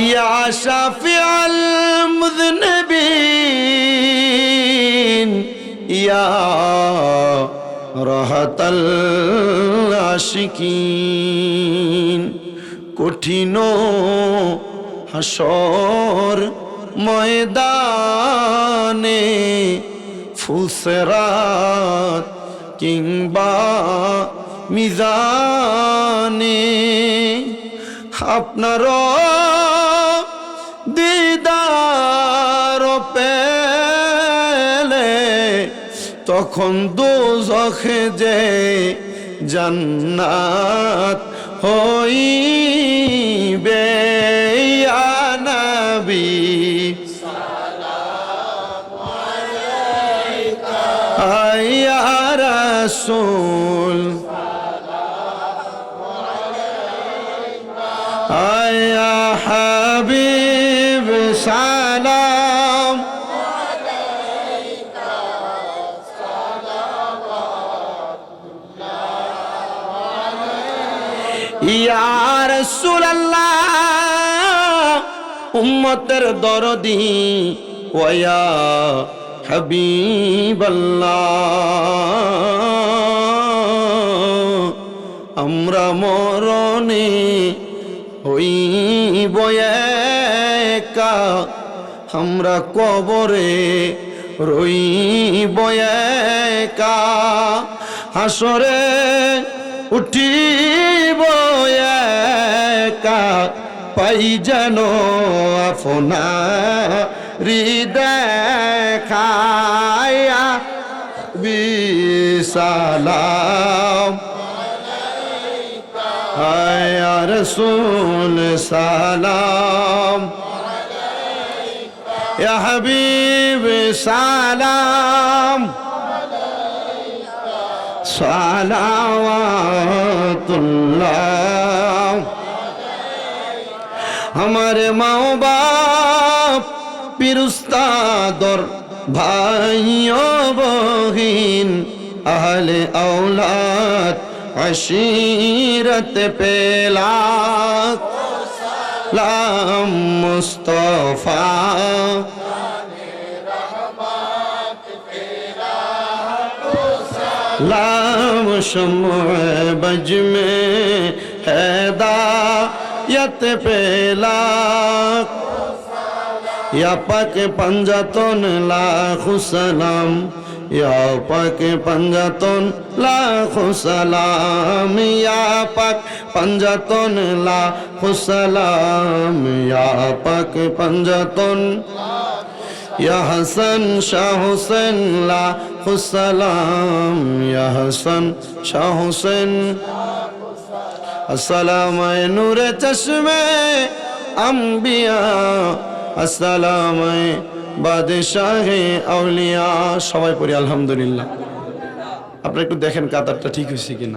ইয়া শাফিআল মুযনিবিন ইয়া রাহাতাল আশিকিন। কঠিন হাসর ময়দানে ফুলসেরাত কিংবা মিজানে আপনার দিদার পেলে তখন দোজখে যে জান্নাত হইবে। ইয়া নবী সালামু আলাইকা, ইয়া রাসূল সালামু আলাইকা, ইয়া হাবিব সালাম আলাইকা, সালাওয়াতুল্লাহ ইয়া রাসূলুল্লাহ উম্মতের দরদি ওয়া হাবিবাল্লাহ। আমরা মরণে হইব একা, আমরা কবরে রইব একা, হাসরে উঠিব একা, পাই যেন আপনারি দেখা। ইয়া বিসালাম আলাইকা, ইয়া রাসূল সালাম আলাইকা, ইয়া হাবিব সালাম আলাইকা, সালাওয়াতুল্লাহ। আমার মা বাপ পীর উস্তাদর ভাই ও বহিন আহলে আওলাদ আশিরত পেলাক সালাম মুস্তাফা लाम शम्अ बज में हैदायत पेला या पाक पंजातन लाखु सलाम, या पाक पंजातन लाखु सलाम, या पाक पंजातन लाखु सलाम, या पाक पंजातन या हसन शाह हुसैन लाखु सलाम, या हसन शाह हुसैन। अस्सलाम नूरे चश्मे अम्बिया, अस्सलाम बादशाहे औलिया। সবাই পড়ি আলহামদুলিল্লাহ। আপনারা একটু দেখেন কাতারটা ঠিক হয়েছে কিনা।